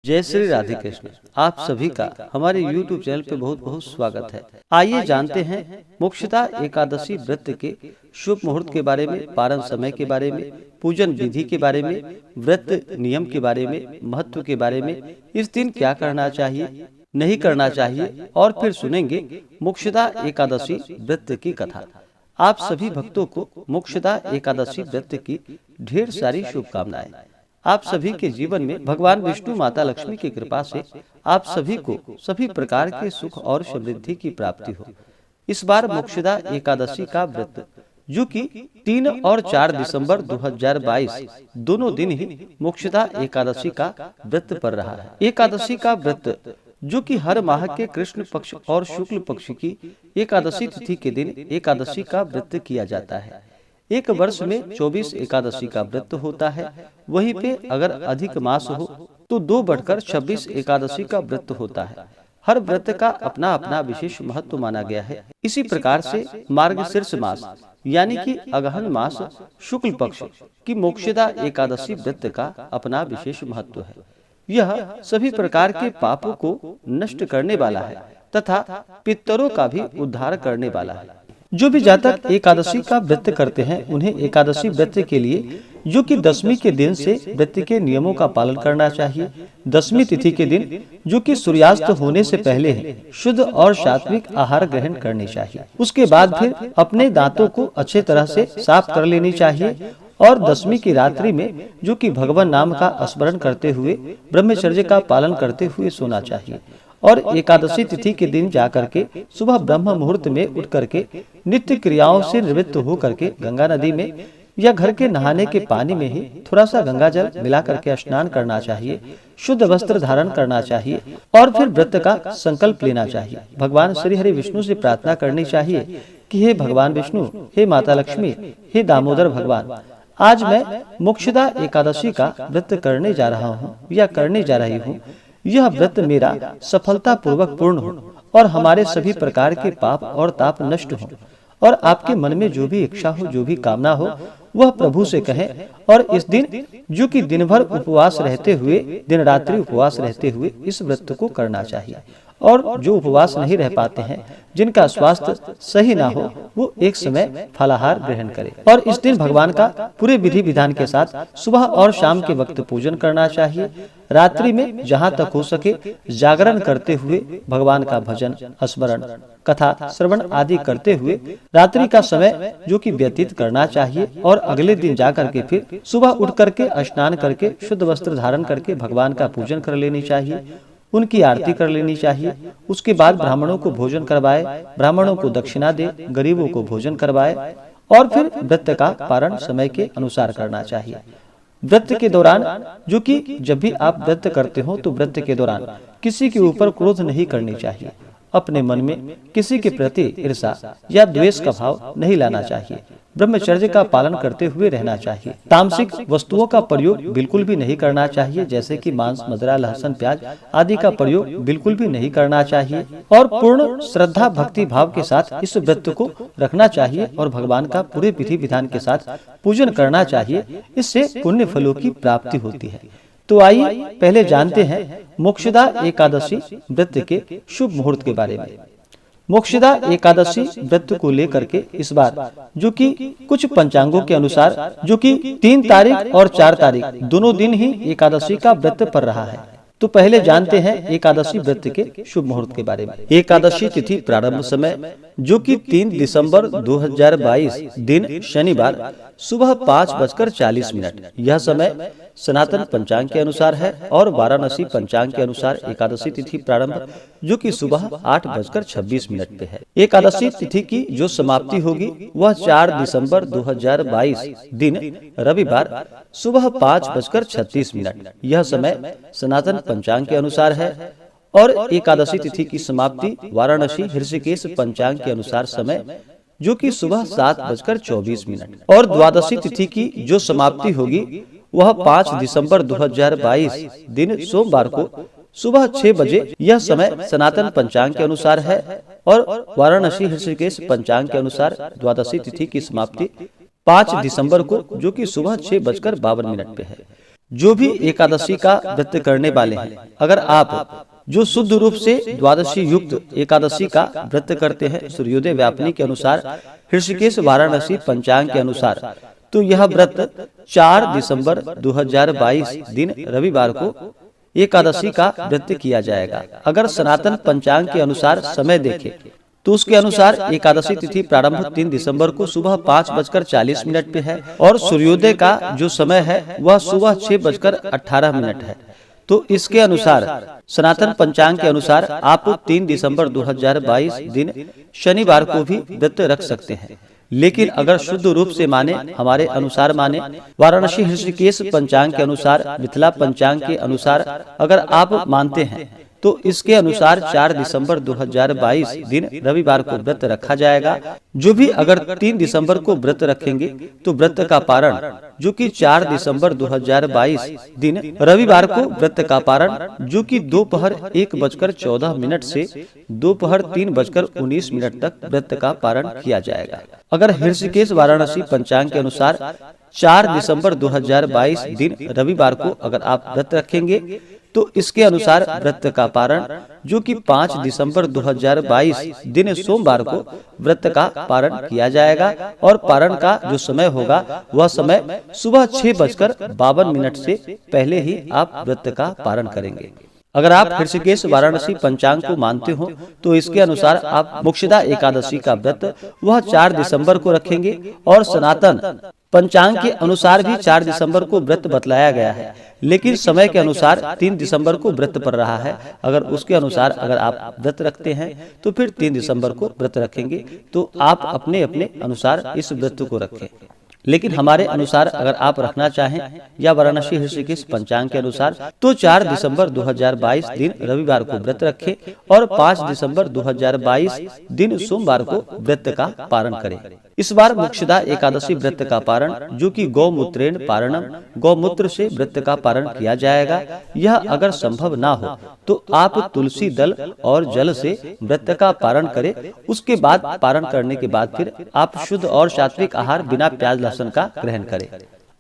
जय श्री राधे कृष्ण। आप सभी का हमारे YouTube चैनल पे बहुत बहुत स्वागत है। आइए जानते हैं मोक्षदा एकादशी व्रत के शुभ मुहूर्त के बारे में, पारण समय के बारे में, पूजन विधि के बारे में, व्रत नियम के बारे में, महत्व के बारे में, इस दिन क्या करना चाहिए, नहीं करना चाहिए, और फिर सुनेंगे मोक्षदा एकादशी व्रत की कथा। आप सभी भक्तों को मोक्षदा एकादशी व्रत की ढेर सारी शुभकामनाएं। आप सभी के जीवन में भगवान विष्णु माता लक्ष्मी की कृपा से आप सभी को सभी प्रकार के सुख और समृद्धि की प्राप्ति हो। इस बार मोक्षदा एकादशी का व्रत जो कि 3 और 4 दिसंबर 2022 दोनों दिन ही मोक्षदा एकादशी का व्रत पड़ रहा है। एकादशी का व्रत जो कि हर माह के कृष्ण पक्ष और शुक्ल पक्ष की एकादशी तिथि के दिन एकादशी का व्रत किया जाता है। एक वर्ष में 24 एकादशी का व्रत होता है। वहीं पे अगर अधिक मास हो तो 2 बढ़कर 26 एकादशी का व्रत होता है। हर व्रत का अपना अपना विशेष महत्व माना गया है। इसी प्रकार से मार्गशीर्ष मास यानी कि अगहन मास शुक्ल पक्ष की मोक्षदा एकादशी व्रत का अपना विशेष महत्व है। यह सभी प्रकार के पापों को नष्ट करने वाला है तथा पितरों का भी उद्धार करने वाला है। जो भी जातक एकादशी का व्रत करते हैं उन्हें एकादशी व्रत के लिए जो कि 10वीं के दिन से व्रत के नियमों का पालन करना चाहिए। 10वीं तिथि के दिन जो कि सूर्यास्त होने से पहले है, शुद्ध और सात्विक आहार ग्रहण करनी चाहिए। उसके बाद फिर अपने दांतों को अच्छे तरह से साफ कर लेनी चाहिए और 10वीं की रात्रि में जो कि भगवान नाम का स्मरण करते हुए ब्रह्मचर्य का पालन करते हुए सोना चाहिए। और एकादशी तिथि के दिन जाकर के सुबह ब्रह्म मुहूर्त में उठ करके नित्य क्रियाओं से निवृत्त हो करके गंगा नदी में या घर के नहाने के पानी में ही थोड़ा सा गंगा जल मिला करके स्नान करना चाहिए। शुद्ध वस्त्र धारण करना चाहिए और फिर व्रत का संकल्प लेना चाहिए। भगवान श्री हरि विष्णु से प्रार्थना करनी चाहिए कि हे भगवान विष्णु, हे माता लक्ष्मी, हे दामोदर भगवान, आज मैं मोक्षदा एकादशी का व्रत करने जा रहा हूँ या करने जा रही हूँ। यह व्रत मेरा सफलता पूर्वक पूर्ण हो और हमारे सभी प्रकार के पाप और ताप नष्ट हो और आपके मन में जो भी इच्छा हो, जो भी कामना हो, वह प्रभु से कहें। और इस दिन जो कि दिन भर उपवास रहते हुए, दिन रात्रि उपवास रहते हुए इस व्रत को करना चाहिए। और जो उपवास नहीं रह पाते हैं, जिनका स्वास्थ्य सही ना हो, वो एक समय फलाहार ग्रहण करें। और इस दिन भगवान का पूरे विधि विधान के साथ सुबह और शाम के वक्त पूजन करना चाहिए। रात्रि में जहाँ तक हो सके जागरण करते हुए भगवान का भजन, स्मरण, कथा श्रवण आदि करते हुए रात्रि का समय जो कि व्यतीत करना चाहिए। और अगले दिन जाकर के फिर सुबह उठ करके स्नान करके शुद्ध वस्त्र धारण करके भगवान का पूजन कर लेनी चाहिए, उनकी आरती कर लेनी चाहिए। उसके बाद ब्राह्मणों को भोजन करवाए, ब्राह्मणों को दक्षिणा दे, गरीबों को भोजन करवाए और फिर व्रत का पारण समय के अनुसार करना चाहिए। व्रत के दौरान जो कि जब भी आप व्रत करते हो तो व्रत के दौरान किसी के ऊपर क्रोध नहीं करनी चाहिए। अपने मन में किसी के प्रति ईर्ष्या या द्वेष का भाव नहीं लाना चाहिए। ब्रह्मचर्य का पालन करते हुए रहना चाहिए। तामसिक वस्तुओं का प्रयोग बिल्कुल भी नहीं करना चाहिए, जैसे कि मांस, मदिरा, लहसुन, प्याज आदि का प्रयोग बिल्कुल भी नहीं करना चाहिए। और पूर्ण श्रद्धा भक्ति भाव के साथ इस व्रत को रखना चाहिए और भगवान का पूरे विधि विधान के साथ पूजन करना चाहिए। इससे पुण्य फलों की प्राप्ति होती है। तो आइए पहले जानते हैं मोक्षदा एकादशी व्रत के शुभ मुहूर्त के बारे में। मोक्षदा एकादशी व्रत को लेकर के इस बार जो कि कुछ पंचांगों के अनुसार जो कि 3 तारीख और 4 तारीख दोनों दिन ही एकादशी का व्रत पड़ रहा है। तो पहले जानते हैं एकादशी व्रत के शुभ मुहूर्त के बारे में। एकादशी तिथि प्रारंभ समय जो कि 3 दिसंबर 2022 दिन शनिवार सुबह 5:40। यह समय सनातन पंचांग के अनुसार है और वाराणसी पंचांग के अनुसार एकादशी तिथि प्रारंभ जो कि सुबह 8:26 पे है। एकादशी तिथि की जो समाप्ति होगी वह 4 दिसंबर 2022 दिन रविवार सुबह 5:36। यह समय सनातन पंचांग के अनुसार है और एकादशी तिथि की समाप्ति वाराणसी ऋषिकेश पंचांग के अनुसार समय जो कि सुबह 7:24। और द्वादशी तिथि की जो समाप्ति होगी वह 5 दिसंबर 2022 दिन सोमवार को सुबह 6 बजे। यह समय सनातन पंचांग के अनुसार है और वाराणसी ऋषिकेश पंचांग के अनुसार द्वादशी तिथि की समाप्ति 5 दिसंबर को जो कि सुबह 6:52 पे है। जो भी एकादशी का व्रत करने वाले हैं, अगर आप जो शुद्ध रूप से द्वादशी युक्त एकादशी का व्रत करते हैं सूर्योदय व्यापनी के अनुसार, ऋषिकेश वाराणसी पंचांग के अनुसार, तो यह व्रत 4 दिसंबर 2022 दिन रविवार को एकादशी का व्रत किया जाएगा। अगर सनातन पंचांग के अनुसार समय देखें तो उसके अनुसार एकादशी तिथि प्रारंभ 3 दिसंबर को सुबह 5:40 पे है और सूर्योदय का जो समय है वह सुबह 6:18 है। तो इसके अनुसार सनातन पंचांग के अनुसार आप 3 दिसंबर 2022 दिन शनिवार को भी व्रत रख सकते हैं। लेकिन अगर शुद्ध रूप से माने, हमारे अनुसार माने, वाराणसी ऋषिकेश पंचांग के अनुसार, मिथिला पंचांग के अनुसार अगर आप मानते हैं तो इसके अनुसार 4 दिसंबर 2022 दिन रविवार को व्रत रखा जाएगा। जो भी अगर 3 दिसंबर को व्रत रखेंगे तो व्रत का पारण, जो कि 4 दिसंबर 2022 दिन रविवार को व्रत का पारण, जो कि दोपहर 1:14 से दोपहर 3:19 तक व्रत का पारण किया जाएगा। अगर ऋषिकेश वाराणसी पंचांग के अनुसार 4 दिसंबर 2022 दिन रविवार को अगर आप व्रत रखेंगे तो इसके अनुसार व्रत का पारण, जो कि 5 दिसंबर 2022 दिन सोमवार को व्रत का पारण किया जाएगा और पारण का जो समय होगा वह समय सुबह 6:52 से पहले ही आप व्रत का पारण करेंगे। अगर आप ऋषिकेश वाराणसी पंचांग को मानते हो तो इसके अनुसार आप मोक्षदा एकादशी का व्रत वह 4 दिसंबर को रखेंगे और सनातन पंचांग के अनुसार भी 4 दिसंबर को व्रत बतलाया गया है, लेकिन समय के अनुसार 3 दिसंबर को व्रत पड़ रहा है। अगर उसके अनुसार अगर आप व्रत रखते हैं तो फिर 3 दिसंबर को व्रत रखेंगे। तो आप अपने अपने अनुसार इस व्रत को रखें। लेकिन हमारे अनुसार अगर आप रखना चाहें या वाराणसी ऋषिकेश पंचांग के अनुसार तो 4 दिसंबर 2022 दिन रविवार को व्रत रखें और 5 दिसंबर 2022 दिन सोमवार को व्रत का पारण करें। इस बार मोक्षदा एकादशी व्रत का पारण, जो कि गौमूत्रेण पारणम, गौमूत्र से व्रत का पारण किया जाएगा। यह अगर संभव ना हो तो आप तुलसी दल और जल से व्रत का पारण करें। उसके बाद पारण करने के बाद फिर आप शुद्ध और सात्विक आहार बिना प्याज लहसुन का ग्रहण करें।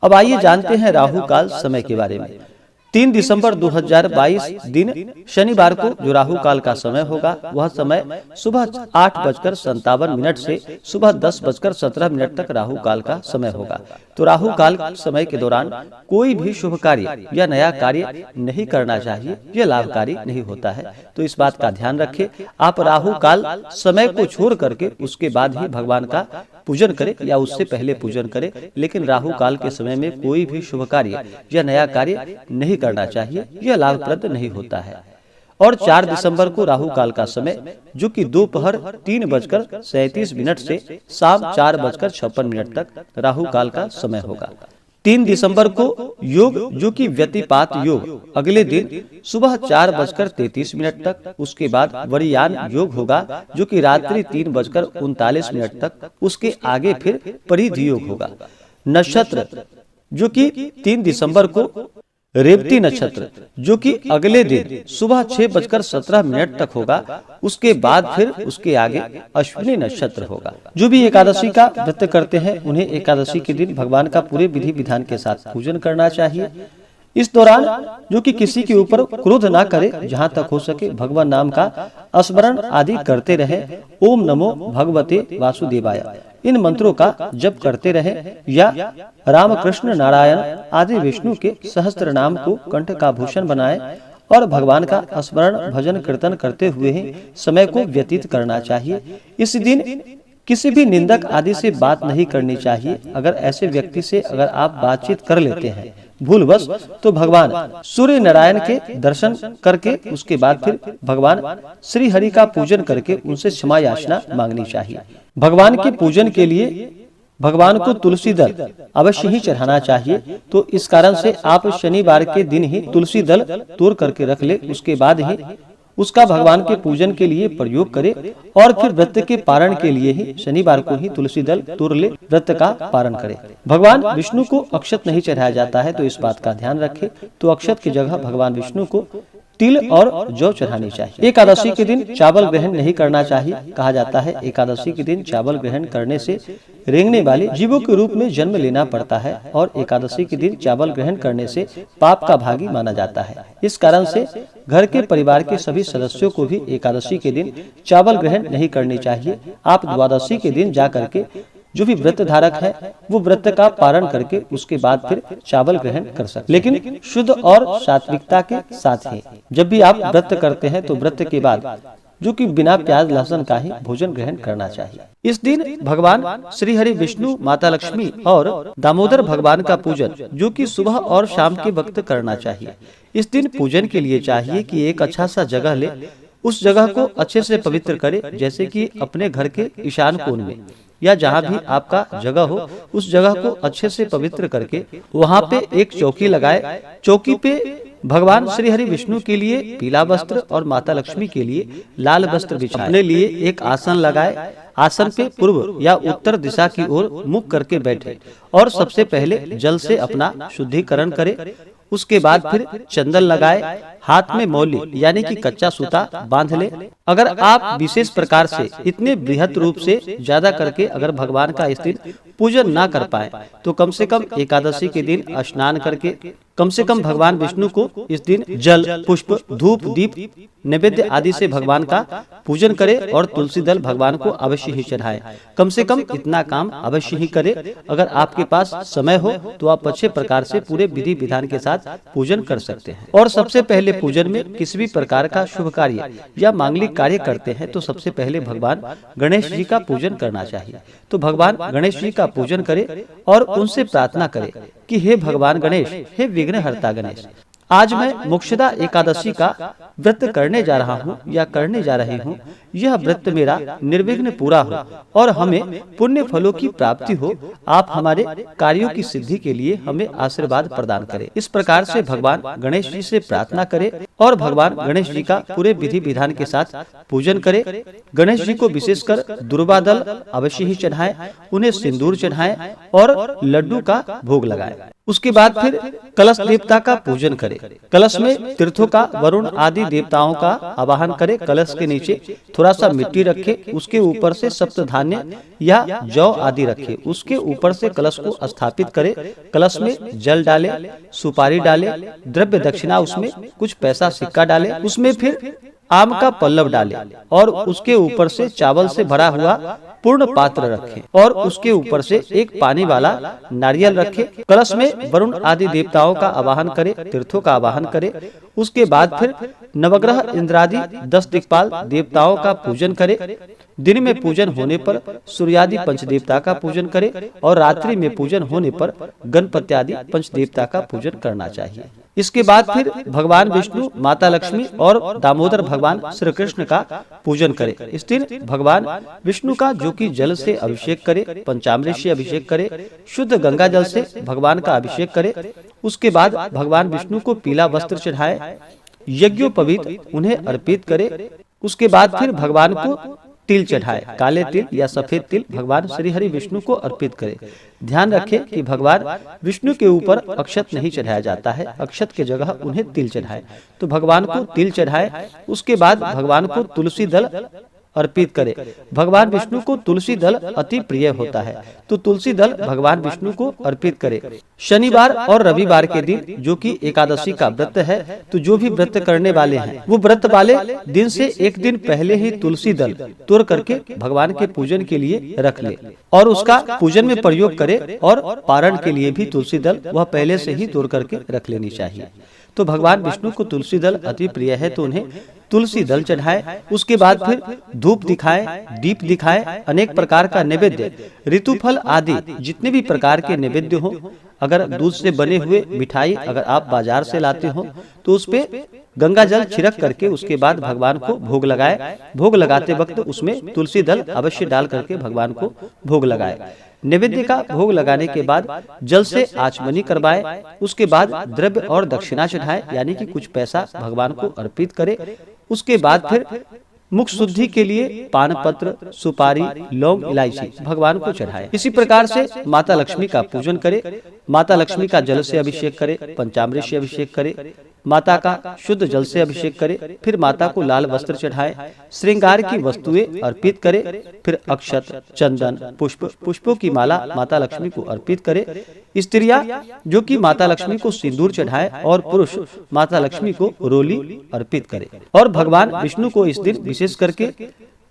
अब आइए जानते हैं राहु काल समय के बारे में। 3 दिसंबर 2022 दिन शनिवार को जो राहु काल का समय होगा वह समय सुबह 8:57 से सुबह 10:17 तक राहु काल का समय होगा। तो राहु काल समय के दौरान कोई भी शुभ कार्य या नया कार्य नहीं करना चाहिए, यह लाभकारी नहीं होता है। तो इस बात का ध्यान रखें। आप राहु काल समय को छोड़ करके उसके बाद ही भगवान का पूजन करें या उससे पहले पूजन करें, लेकिन राहु काल के समय में कोई भी शुभ कार्य या नया कार्य नहीं करना चाहिए, यह लाभप्रद नहीं होता है। और 4 दिसंबर को राहु काल का समय, जो कि दोपहर 3:37 से शाम 4:56 तक राहु काल का समय होगा। 3 दिसंबर को योग, जो कि व्यतिपात योग, अगले दिन सुबह 4:33 तक, उसके बाद वरियान योग होगा जो कि रात्रि 3:39 तक, उसके आगे फिर परिधि योग होगा। नक्षत्र, जो कि 3 दिसंबर को रेवती नक्षत्र, जो कि अगले दिन सुबह 6:17 तक होगा, उसके बाद फिर उसके आगे अश्विनी नक्षत्र होगा। जो भी एकादशी का व्रत करते हैं उन्हें एकादशी के दिन भगवान का पूरे विधि विधान के साथ पूजन करना चाहिए। इस दौरान जो कि किसी के ऊपर क्रोध ना करे, जहाँ तक हो सके भगवान नाम का स्मरण आदि करते रहे। ओम नमो भगवते वासुदेवाय, इन मंत्रों का जप करते रहे या रामकृष्ण नारायण आदि विष्णु के सहस्त्र नाम को कंठ का भूषण बनाए और भगवान का स्मरण भजन कीर्तन करते हुए ही समय को व्यतीत करना चाहिए। इस दिन किसी भी निंदक आदि से बात नहीं करनी चाहिए। अगर ऐसे व्यक्ति से अगर आप बातचीत कर लेते हैं भूलवश, तो भगवान सूर्य नारायण के दर्शन करके उसके बाद फिर भगवान श्री हरि का पूजन करके उनसे क्षमा याचना मांगनी चाहिए। भगवान के पूजन के लिए भगवान को तुलसी दल अवश्य ही चढ़ाना चाहिए। तो इस कारण से आप शनिवार के दिन ही तुलसी दल तोड़ करके रख ले, उसके बाद ही उसका भगवान के पूजन के लिए प्रयोग करे और फिर व्रत के पारण के लिए ही शनिवार को ही तुलसी दल तोड़ ले, व्रत का पारण करे। भगवान विष्णु को अक्षत नहीं चढ़ाया जाता है, तो इस बात का ध्यान रखें। तो अक्षत की जगह भगवान विष्णु को तिल और जौ चढ़ानी चाहिए। एकादशी के दिन चावल ग्रहण नहीं करना चाहिए। कहा जाता है एकादशी के दिन चावल ग्रहण करने से रेंगने वाले जीवों के रूप में जन्म लेना पड़ता है और एकादशी के दिन चावल ग्रहण करने से पाप का भागी माना जाता है। इस कारण से घर के परिवार के सभी सदस्यों को भी एकादशी के दिन चावल ग्रहण नहीं करनी चाहिए। आप द्वादशी के दिन जा करके जो भी व्रत धारक है वो व्रत का पारण करके उसके बाद फिर चावल ग्रहण कर सकते, लेकिन शुद्ध और सात्विकता के साथ ही। जब भी आप व्रत करते हैं तो व्रत के बाद जो कि बिना प्याज लहसुन का ही भोजन ग्रहण करना चाहिए। इस दिन भगवान श्री हरि विष्णु, माता लक्ष्मी और दामोदर भगवान का पूजन जो कि सुबह और शाम के वक्त करना चाहिए। इस दिन पूजन के लिए चाहिए कि एक अच्छा सा जगह ले, उस जगह को अच्छे से पवित्र करे, जैसे कि अपने घर के ईशान कोण में या जहाँ भी आपका जगह हो उस जगह को अच्छे से पवित्र करके वहाँ पे एक चौकी लगाए। चौकी पे भगवान श्री हरि विष्णु के लिए पीला वस्त्र और माता लक्ष्मी के लिए लाल वस्त्र बिछाए। अपने लिए एक आसन लगाए। आसन पे पूर्व या उत्तर दिशा की ओर मुख करके बैठे और सबसे पहले जल से अपना शुद्धिकरण करे। उसके बाद फिर चंदन लगाए, हाथ में मौली यानी कि कच्चा सूता बांध ले। अगर आप विशेष प्रकार से इतने बृहद रूप से ज्यादा करके अगर भगवान का इस दिन पूजन ना कर पाए तो कम से कम एकादशी के दिन स्नान करके कम से कम भगवान विष्णु को इस दिन जल, पुष्प, धूप, दीप, नैवेद्य आदि से भगवान का पूजन करे और तुलसी दल भगवान को अवश्य ही चढ़ाए। कम से कम इतना काम अवश्य ही करे। अगर आपके पास समय हो तो आप अच्छे प्रकार से पूरे विधि विधान के साथ पूजन कर सकते हैं। और सबसे पहले पूजन में किसी भी प्रकार का शुभ कार्य या मांगलिक कार्य करते हैं तो सबसे पहले भगवान गणेश जी का पूजन करना चाहिए। तो भगवान गणेश जी का पूजन करे और उनसे प्रार्थना करे कि हे भगवान गणेश, हे विघ्नहर्ता गणेश, आज मैं मोक्षदा एकादशी का व्रत करने जा रहा हूँ या करने जा रही हूँ। यह व्रत मेरा निर्विघ्न पूरा हो और हमें पुण्य फलों की प्राप्ति हो। आप हमारे कार्यों की सिद्धि के लिए हमें आशीर्वाद प्रदान करें। इस प्रकार से भगवान गणेश जी से प्रार्थना करे और भगवान गणेश जी का पूरे विधि विधान के साथ पूजन करे। गणेश जी को विशेषकर दुर्वा दल अवश्य ही चढ़ाए, उन्हें सिंदूर चढ़ाए और लड्डू का भोग लगाए। उसके बाद फिर कलश देवता का पूजन करे। कलश में तीर्थों का, वरुण आदि देवताओं का आवाहन करे। कलश के नीचे थोड़ा सा मिट्टी रखे, उसके ऊपर से सप्तधान्य या जौ आदि रखे, उसके ऊपर से कलश को स्थापित करे। कलश में जल डाले, सुपारी डाले, द्रव्य दक्षिणा उसमें कुछ पैसा सिक्का डाले, उसमें फिर आम का पल्लव डाले और उसके ऊपर से चावल से भरा हुआ पूर्ण पात्र रखें और उसके ऊपर से एक पानी वाला नारियल रखे। कलश में वरुण आदि देवताओं का आवाहन करे, तीर्थों का आवाहन करे। उसके बाद फिर नवग्रह इंद्रादि 10 दिक्पाल देवताओं का पूजन करे। दिन में पूजन होने पर सूर्यादि पंचदेवता का पूजन करे और रात्रि में पूजन होने पर गणपत्यादि पंचदेवता का पूजन करना चाहिए। इसके बाद फिर भगवान विष्णु, माता लक्ष्मी और दामोदर भगवान श्री कृष्ण का पूजन करे। इस दिन भगवान विष्णु का जो कि जल से अभिषेक करे, पंचामृत से अभिषेक करे, शुद्ध गंगा जल से भगवान का अभिषेक करे। उसके बाद भगवान विष्णु को पीला वस्त्र चढ़ाए, यज्ञोपवीत उन्हें अर्पित करे। उसके बाद फिर भगवान को तिल चढ़ाए, काले तिल या सफेद तिल भगवान श्री हरि विष्णु को अर्पित करे। ध्यान रखें कि भगवान विष्णु के ऊपर अक्षत नहीं चढ़ाया जाता है, अक्षत के जगह उन्हें तिल चढ़ाए। तो भगवान को तिल चढ़ाए। उसके बाद भगवान को तुलसी दल अर्पित करे। भगवान विष्णु को तुलसी दल अति प्रिय होता है, तो तुलसी दल भगवान विष्णु को अर्पित करे। शनिवार और रविवार के दिन जो कि एकादशी का व्रत है, तो जो भी व्रत करने वाले हैं वो व्रत वाले दिन से एक दिन पहले ही तुलसी दल तोड़ करके भगवान के पूजन के लिए रख ले और उसका पूजन में प्रयोग करे। और पारण के लिए भी तुलसी दल वह पहले से ही तोड़ करके रख लेनी चाहिए। तो भगवान विष्णु को तुलसी दल अति प्रिय है, तो उन्हें तुलसी दल चढ़ाए। उसके बाद फिर धूप दिखाए, दीप दिखाए, अनेक प्रकार का नैवेद्य, ऋतुफल आदि जितने भी प्रकार के नैवेद्य हो। अगर दूध से बने हुए मिठाई अगर आप बाजार से लाते हो तो उस पे गंगा जल छिड़क करके उसके बाद भगवान को भोग लगाए। भोग लगाते वक्त उसमें तुलसी दल अवश्य डाल करके भगवान को भोग लगाए। नैवेद्य का भोग लगाने के बाद जल से आचमनी करवाए। उसके बाद द्रव्य और दक्षिणा चढ़ाए, यानी कि कुछ पैसा भगवान को अर्पित करे। उसके बाद फिर मुख शुद्धि के लिए पान पत्र, सुपारी, लौंग, इलायची भगवान को चढ़ाए। इसी प्रकार से माता लक्ष्मी का पूजन करे। माता लक्ष्मी का जल से अभिषेक करे, पंचामृत से अभिषेक करे, माता का शुद्ध जल से अभिषेक करे। फिर माता को लाल वस्त्र चढ़ाए, श्रृंगार की वस्तुएं अर्पित करे। फिर अक्षत, चंदन, पुष्पों की माला माता लक्ष्मी को अर्पित करे। स्त्रियां जो कि माता लक्ष्मी को सिंदूर चढ़ाए और पुरुष माता लक्ष्मी को रोली अर्पित करे। और भगवान विष्णु को इस दिन विशेष करके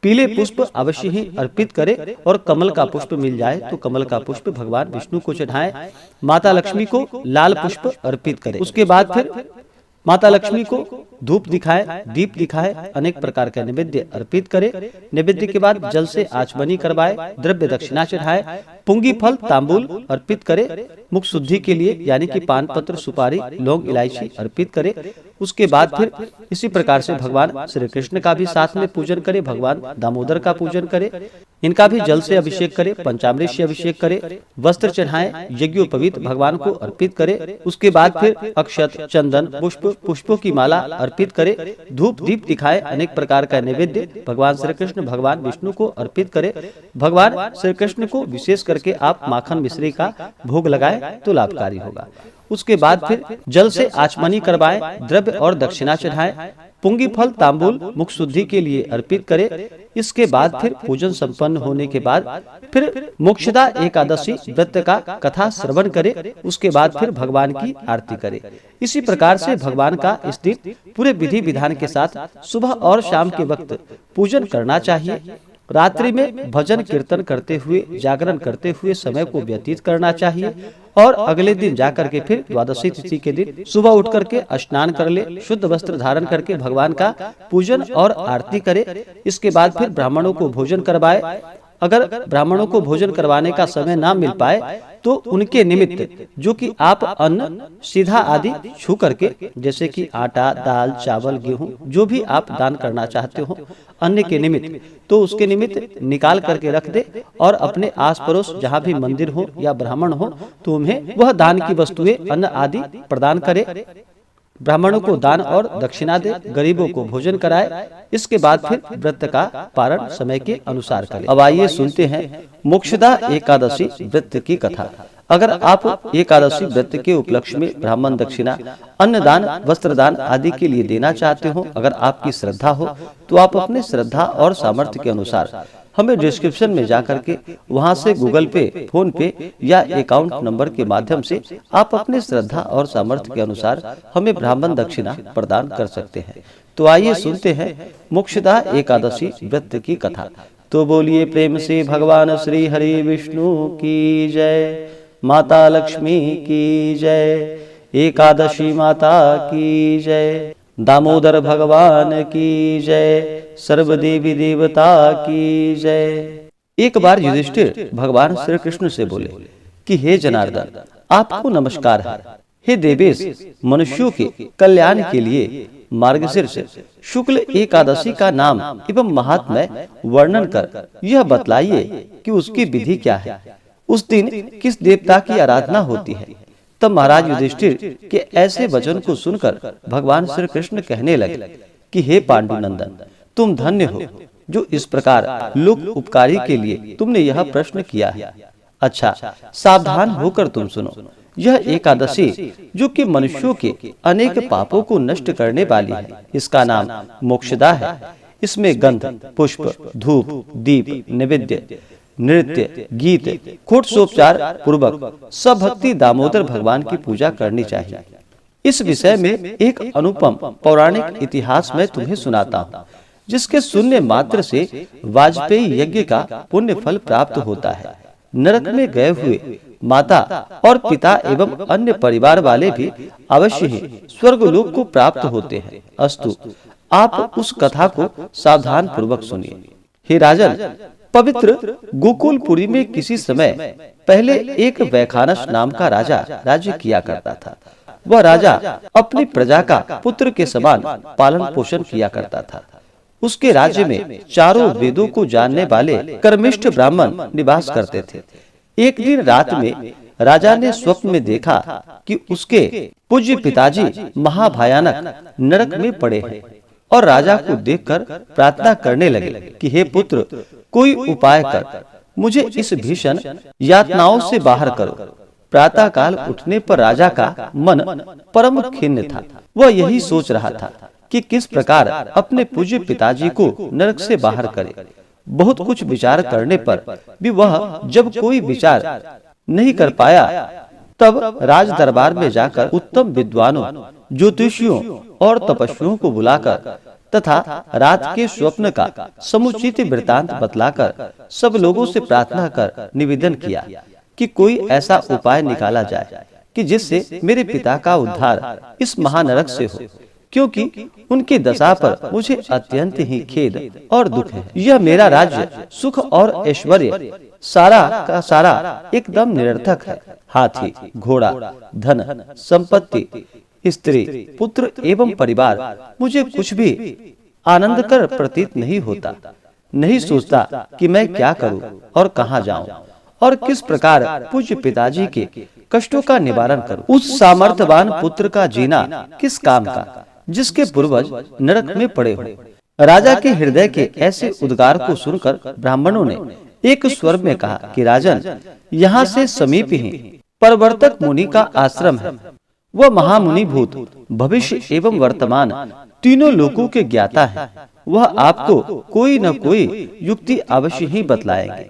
पीले पुष्प अवश्य ही अर्पित करे और कमल का पुष्प मिल जाए तो कमल का पुष्प भगवान विष्णु को चढ़ाए। माता लक्ष्मी को लाल पुष्प अर्पित करे। उसके बाद फिर माता लक्ष्मी को धूप दिखाए, दीप दिखाए, अनेक प्रकार का नैवेद्य अर्पित करे। नैवेद्य के बाद जल से आचमनी करवाए, द्रव्य दक्षिणा चढ़ाए, पुंगी फल तांबूल अर्पित करे। मुख शुद्धि के लिए यानी कि पान पत्र, सुपारी, लौंग, इलायची अर्पित करे। उसके बाद फिर इसी प्रकार से भगवान श्री कृष्ण का भी साथ में पूजन करे, भगवान दामोदर का पूजन करे, इनका भी जल से अभिषेक करे, पंचामृत से अभिषेक करे, वस्त्र चढ़ाए, यज्ञोपवीत भगवान को अर्पित करे। उसके बाद फिर अक्षत, चंदन, पुष्पों की माला अर्पित करे, धूप दीप दिखाए, अनेक प्रकार का नैवेद्य भगवान श्री कृष्ण भगवान विष्णु को अर्पित करे। भगवान श्री कृष्ण को विशेष करके आप माखन मिश्री का भोग लगाए तो लाभकारी होगा। उसके बाद फिर जल से आचमनी करवाए, द्रव्य और दक्षिणा चढ़ाए, पुंगी फल तांबूल मुख शुद्धि के लिए अर्पित करे। इसके बाद फिर पूजन संपन्न होने के बाद फिर मोक्षदा एकादशी व्रत का कथा श्रवण करे। उसके बाद फिर भगवान की आरती करे। इसी प्रकार से भगवान का इस दिन पूरे विधि विधान के साथ सुबह और शाम के वक्त पूजन करना चाहिए। रात्रि में भजन कीर्तन करते हुए, जागरण करते हुए समय को व्यतीत करना चाहिए। और अगले दिन जाकर के फिर द्वादशी तिथि के दिन सुबह उठ करके स्नान कर ले, शुद्ध वस्त्र धारण करके भगवान का पूजन और आरती करे। इसके बाद फिर ब्राह्मणों को भोजन करवाए। अगर ब्राह्मणों को भोजन करवाने का समय ना मिल पाए तो उनके निमित्त जो कि आप अन्न सीधा आदि छू करके, जैसे कि आटा, दाल, चावल, गेहूं जो भी आप दान करना चाहते हो अन्न के निमित्त, तो उसके निमित्त निकाल करके रख दे और अपने आस पड़ोस जहाँ भी मंदिर हो या ब्राह्मण हो तो उन्हें वह दान की वस्तुएं अन्न आदि प्रदान करे। ब्राह्मणों को दान और दक्षिणा दे, गरीबों को भोजन कराए। इसके बाद फिर व्रत का पारण समय के अनुसार करे। अब आइए सुनते हैं मोक्षदा एकादशी व्रत की कथा। अगर आप एकादशी व्रत के उपलक्ष्य में ब्राह्मण दक्षिणा, अन्नदान, वस्त्रदान आदि के लिए देना चाहते हो, अगर आपकी श्रद्धा हो तो आप अपने श्रद्धा और सामर्थ्य के अनुसार हमें डिस्क्रिप्शन में जाकर के वहां से गूगल पे, फोन पे या अकाउंट नंबर के माध्यम से आप अपने श्रद्धा और सामर्थ्य के अनुसार हमें ब्राह्मण दक्षिणा प्रदान कर सकते हैं। तो आइए सुनते हैं मोक्षदा एकादशी व्रत की कथा। तो बोलिए प्रेम से भगवान श्री हरि विष्णु की जय, माता लक्ष्मी की जय, एकादशी माता की जय, दामोदर भगवान की जय, सर्व देवी देवता की जय। एक बार युधिष्ठिर भगवान श्री कृष्ण से बोले कि हे जनार्दन, आपको नमस्कार है। हे देवेश, मनुष्यों के कल्याण के लिए मार्गशीर्ष शुक्ल एकादशी का नाम एवं महात्म्य वर्णन कर यह बतलाइए कि उसकी विधि क्या है, उस दिन किस देवता की आराधना होती है। तब महाराज युधिष्ठिर के ऐसे वचन को सुनकर भगवान श्री कृष्ण कहने लगे कि हे पांडुनंदन, तुम धन्य हो जो इस प्रकार लोक उपकारी के लिए तुमने यह प्रश्न किया है। अच्छा, सावधान होकर तुम सुनो। यह एकादशी जो कि मनुष्यों के अनेक पापों को नष्ट करने वाली है, इसका नाम मोक्षदा है। इसमें गंध, पुष्प, धूप, दीप, नैवेद्य, नृत्य, गीत, खोटोपचार पूर्वक सब भक्ति दामोदर भगवान की पूजा करनी चाहिए। इस विषय में एक अनुपम पौराणिक इतिहास मैं तुम्हें सुनाता हूँ, जिसके सुनने मात्र से वाजपेयी यज्ञ का पुण्य फल प्राप्त होता है। नरक में गए हुए माता और पिता एवं अन्य परिवार वाले भी अवश्य ही स्वर्गलोक को प्राप्त होते हैं। अस्तु, आप उस कथा को सावधान पूर्वक सुनिए। हे राजन, पवित्र गोकुलपुरी में किसी समय पहले एक वैखानस नाम का राजा राज्य किया करता था। वह राजा अपनी प्रजा का पुत्र के समान पालन पोषण किया करता था। उसके राज्य में चारों वेदों को जानने वाले कर्मिष्ठ ब्राह्मण निवास करते थे। एक दिन रात में राजा ने स्वप्न में देखा कि उसके पूज्य पिताजी महाभयानक नरक में पड़े हैं और राजा को देखकर प्रार्थना करने लगे कि हे पुत्र, कोई उपाय कर, मुझे इस भीषण यातनाओं से बाहर करो। प्रातः काल उठने पर राजा का मन परम खिन्न था। वह यही सोच रहा था कि किस प्रकार अपने पूज्य पिताजी को नरक से बाहर करे। बहुत कुछ विचार करने पर भी वह जब कोई विचार नहीं कर पाया, तब राज दरबार में जाकर उत्तम विद्वानों, ज्योतिषियों और तपस्वियों को बुलाकर तथा रात के स्वप्न का समुचित वृत्तांत बतलाकर सब लोगों से प्रार्थना कर निवेदन किया कि कोई ऐसा उपाय निकाला जाए कि जिससे मेरे पिता का उद्धार इस महानरक से हो, क्योंकि उनकी दशा पर मुझे अत्यंत ही खेद और दुख है। यह मेरा राज्य, सुख और ऐश्वर्य सारा का सारा एकदम निरर्थक है। हाथी, घोड़ा, धन, संपत्ति, स्त्री, पुत्र एवं परिवार मुझे कुछ भी आनंद कर प्रतीत नहीं होता। नहीं सोचता कि मैं क्या करूं और कहां जाऊं और किस प्रकार पूज्य पिताजी के कष्टों का निवारण करूं। उस सामर्थ्यवान पुत्र का जीना किस काम का, जिसके पूर्वज नरक में पड़े हो। राजा के हृदय के ऐसे उद्गार को सुनकर ब्राह्मणों ने एक स्वर में कहा कि राजन, यहाँ से समीप ही परवर्तक मुनि का आश्रम है। वह महामुनि भूत, भविष्य एवं वर्तमान तीनों लोकों के ज्ञाता है। वह आपको कोई न कोई युक्ति अवश्य ही बतलाएंगे।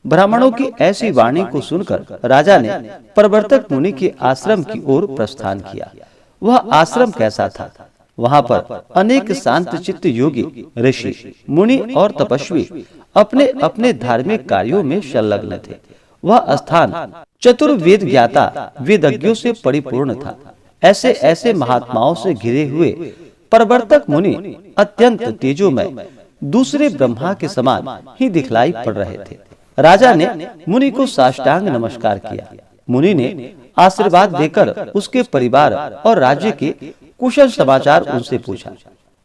ब्राह्मणों की ऐसी वाणी को सुनकर राजा ने परवर्तक मुनि के आश्रम की ओर प्रस्थान किया। वह आश्रम कैसा था? वहाँ पर अनेक शांत चित्त योगी, ऋषि, मुनि और तपस्वी अपने अपने धार्मिक कार्यों में संलग्न थे। वह स्थान चतुर्वेद ज्ञाता वेदज्ञों से परिपूर्ण था। ऐसे ऐसे महात्माओं से घिरे हुए परवर्तक मुनि अत्यंत तेजोमय, दूसरे ब्रह्मा के समान ही दिखलाई पड़ रहे थे। राजा ने मुनि को साष्टांग नमस्कार किया। मुनि ने आशीर्वाद देकर उसके परिवार और राज्य के कुशल समाचार उनसे पूछा।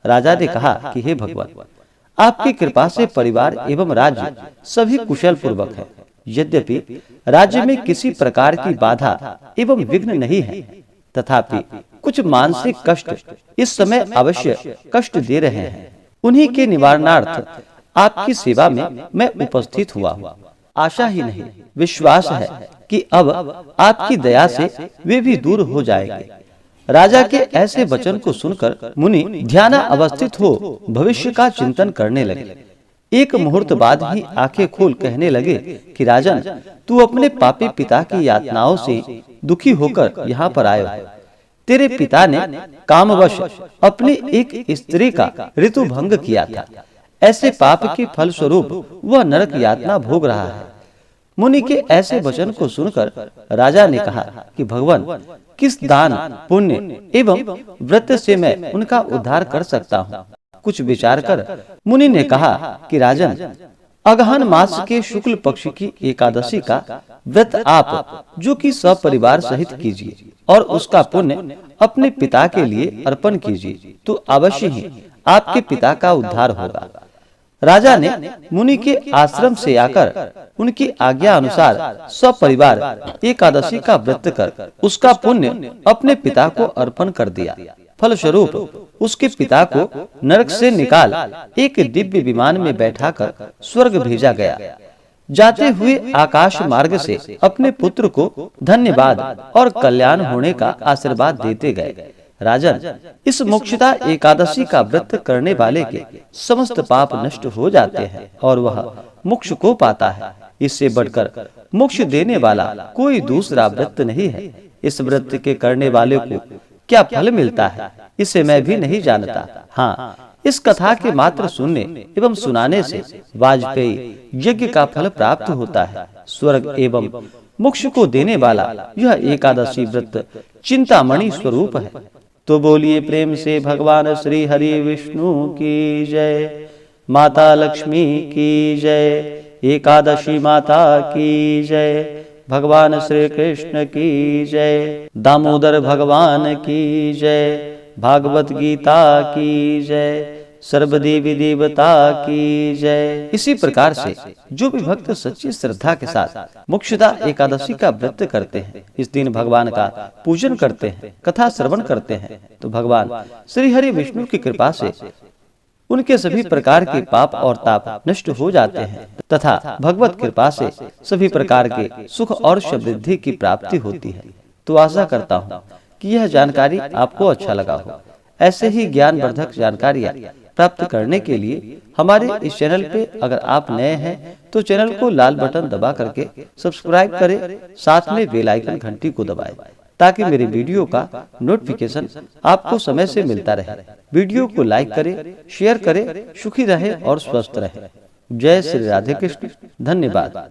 राजा ने कहा कि हे भगवान, आपकी कृपा से परिवार एवं राज्य सभी कुशल पूर्वक है। यद्यपि राज्य में किसी प्रकार की बाधा एवं विघ्न नहीं है, तथापि कुछ मानसिक कष्ट इस समय अवश्य कष्ट दे रहे हैं। उन्हीं के निवारणार्थ आपकी सेवा में मैं उपस्थित हुआ हूँ। आशा ही नहीं, विश्वास है कि अब आपकी दया से वे भी दूर हो जाएंगे। राजा के ऐसे वचन को सुनकर मुनि ध्यान अवस्थित हो भविष्य का चिंतन करने लगे। एक मुहूर्त बाद ही आंखें खोल कहने लगे कि राजन, तू अपने पापी पिता की यातनाओं से दुखी होकर यहाँ पर आयो है। तेरे पिता ने कामवश अपनी एक स्त्री का ऋतु भंग किया था। ऐसे पाप के फल स्वरूप वह नरक यातना भोग रहा है। मुनि के ऐसे वचन को सुनकर राजा ने कहा कि भगवान, किस दान, पुण्य एवं व्रत से मैं उनका उद्धार कर सकता हूँ। कुछ विचार कर मुनि ने कहा कि राजन, अगहन मास के शुक्ल पक्ष की एकादशी का व्रत आप जो कि सपरिवार सहित कीजिए और उसका पुण्य अपने पिता के लिए अर्पण कीजिए, तो अवश्य ही आपके पिता का उद्धार होगा। राजा ने मुनि के आश्रम से आकर उनकी आज्ञा अनुसार सपरिवार एकादशी का व्रत कर उसका पुण्य अपने पिता को अर्पण कर दिया। फलस्वरूप उसके पिता को नरक से निकाल एक दिव्य विमान में बैठाकर स्वर्ग भेजा गया। जाते हुए आकाश मार्ग से अपने पुत्र को धन्यवाद और कल्याण होने का आशीर्वाद देते गए। राजन, इस मोक्षदा एकादशी का व्रत करने वाले के समस्त पाप नष्ट हो जाते हैं और वह मोक्ष को पाता है। इससे बढ़कर मोक्ष देने वाला कोई दूसरा व्रत नहीं है। इस व्रत के करने वाले को क्या फल मिलता है, इसे मैं भी नहीं जानता। हाँ, इस कथा के मात्र सुनने एवं सुनाने से वाजपेयी यज्ञ का फल प्राप्त होता है। स्वर्ग एवं मोक्ष को देने वाला यह एकादशी व्रत चिंतामणि स्वरूप है। तो बोलिए प्रेम से भगवान श्री हरि विष्णु की जय, माता लक्ष्मी की जय, एकादशी माता की जय, भगवान श्री कृष्ण की जय, दामोदर भगवान की जय, भागवत गीता की जय, सर्वदेवी देवता की जय। इसी प्रकार से जो भी भक्त सच्ची श्रद्धा के साथ मोक्षदा एकादशी का व्रत करते हैं, इस दिन भगवान का पूजन करते हैं, कथा श्रवण करते हैं, तो भगवान श्री हरि विष्णु की कृपा से उनके सभी प्रकार के पाप और ताप नष्ट हो जाते हैं तथा भगवत कृपा से सभी प्रकार के सुख और समृद्धि की प्राप्ति होती है। तो आशा करता हूँ कि यह जानकारी आपको अच्छा लगा हो। ऐसे ही ज्ञानवर्धक जानकारियाँ प्राप्त करने के लिए हमारे इस चैनल पे अगर आप नए हैं तो चैनल को लाल बटन दबा करके सब्सक्राइब करें, साथ में बेल आइकन घंटी को दबाएं ताकि मेरे वीडियो का नोटिफिकेशन आपको समय से मिलता रहे। वीडियो को लाइक करें, शेयर करें, सुखी रहे और स्वस्थ रहे। जय श्री राधे कृष्ण। धन्यवाद।